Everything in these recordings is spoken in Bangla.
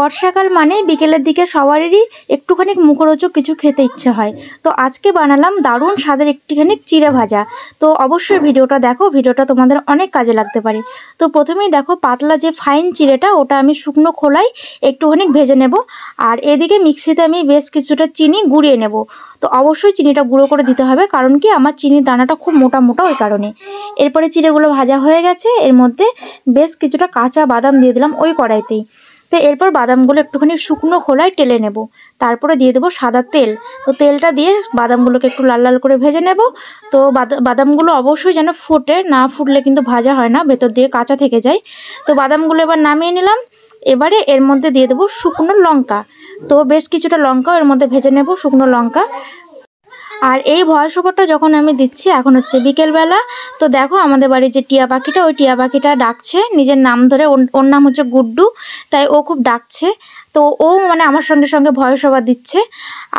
বর্ষাকাল মানে বিকেলের দিকে সবারই একটুখানি মুখরোচক কিছু খেতে ইচ্ছে হয়। তো আজকে বানালাম দারুণ স্বাদের একটুখানি চিড়ে ভাজা। তো অবশ্যই ভিডিওটা দেখো, ভিডিওটা তোমাদের অনেক কাজে লাগতে পারে। তো প্রথমেই দেখো পাতলা যে ফাইন চিড়েটা ওটা আমি শুকনো খোলায় একটুখানি ভেজে নেব। আর এদিকে মিক্সিতে আমি বেশ কিছুটা চিনি গুঁড়িয়ে নেব। তো অবশ্যই চিনিটা গুঁড়ো করে দিতে হবে, কারণ কি আমার চিনির দানাটা খুব মোটা মোটা, ওই কারণে। এরপরে চিড়েগুলো ভাজা হয়ে গেছে, এর মধ্যে বেশ কিছুটা কাঁচা বাদাম দিয়ে দিলাম ওই কড়াইতেই। তো এরপর বাদামগুলো একটুখানি শুকনো খোলায় টেলে নেব। তারপরে দিয়ে দেবো সাদা তেল। তো তেলটা দিয়ে বাদামগুলোকে একটু লাল লাল করে ভেজে নেব। তো বাদামগুলো অবশ্যই যেন ফুটে, না ফুটলে কিন্তু ভাজা হয় না, ভেতর দিয়ে কাঁচা থেকে যায়। তো বাদামগুলো এবার নামিয়ে নিলাম। এবারে এর মধ্যে দিয়ে দেবো শুকনো লঙ্কা। তো বেশ কিছুটা লঙ্কাও এর মধ্যে ভেজে নেব, শুকনো লঙ্কা। আর এই ভয়েস ওভারটা যখন আমি দিচ্ছি এখন হচ্ছে বিকেলবেলা। তো দেখো আমাদের বাড়ির যে টিয়া পাখিটা, ওই টিয়া পাখিটা ডাকছে নিজের নাম ধরে। ওর নাম হচ্ছে গুড্ডু, তাই ও খুব ডাকছে। তো ও মানে আমার সঙ্গে সঙ্গে ভয়েস ওভার দিচ্ছে।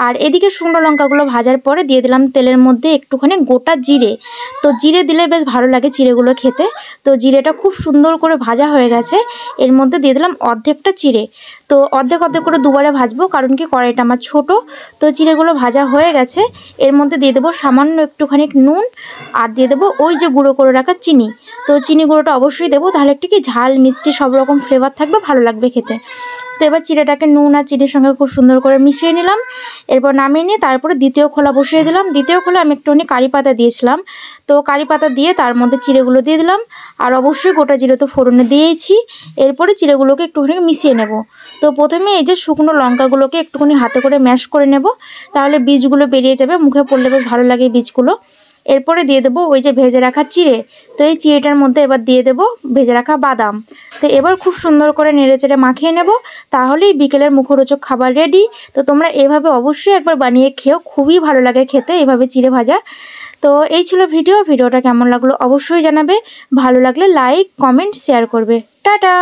আর এদিকে শুকনো লঙ্কাগুলো ভাজার পরে দিয়ে দিলাম তেলের মধ্যে একটুখানি গোটা জিরে। তো জিরে দিলে বেশ ভালো লাগে চিড়েগুলো খেতে। তো জিরেটা খুব সুন্দর করে ভাজা হয়ে গেছে। এর মধ্যে দিয়ে দিলাম অর্ধেকটা চিড়ে। তো অর্ধেক অর্ধেক করে দুবারে ভাজবো, কারণ কি কড়াইটা আমার ছোট। তো চিড়েগুলো ভাজা হয়ে গেছে, এর মধ্যে দিয়ে দেবো সামান্য একটুখানি নুন। আর দিয়ে দেবো ওই যে গুঁড়ো করে রাখা চিনি। তো চিনি গুঁড়োটা অবশ্যই দেবো, তাহলে একটু কি ঝাল মিষ্টি সব রকম ফ্লেভার থাকবে, ভালো লাগবে খেতে। তো এবার চিড়েটাকে নুন আর চিনির সঙ্গে খুব সুন্দর করে মিশিয়ে নিলাম। এরপর নামিয়ে নিয়ে তারপরে দ্বিতীয় খোলা বসিয়ে দিলাম। দ্বিতীয় খোলা আমি একটুখানি কারি পাতা দিয়েছিলাম। তো কারি পাতা দিয়ে তার মধ্যে চিড়েগুলো দিয়ে দিলাম। আর অবশ্যই গোটা জিরে তো ফোড়নে দিয়েছি। এরপরে চিড়েগুলোকে একটুখানি মিশিয়ে নেব। তো প্রথমে এই যে শুকনো লঙ্কাগুলোকে একটুখানি হাতে করে ম্যাশ করে নেব, তাহলে বীজগুলো বেরিয়ে যাবে, মুখে পড়লে বেশ ভালো লাগে বীজগুলো। এরপরে দিয়ে দেবো ওই যে ভেজে রাখা চিড়ে। তো এই চিড়েটার মধ্যে এবার দিয়ে দেবো ভেজে রাখা বাদাম। তো এবার খুব সুন্দর করে নেড়ে চেড়ে মাখিয়ে নেব, তাহলেই বিকেলের মুখরোচক খাবার রেডি। তো তোমরা এভাবে অবশ্যই একবার বানিয়ে খেও, খুবই ভালো লাগে খেতে এভাবে চিড়ে ভাজা। তো এই ছিল ভিডিওটা কেমন লাগলো অবশ্যই জানাবে। ভালো লাগলে লাইক কমেন্ট শেয়ার করবে। টাটা।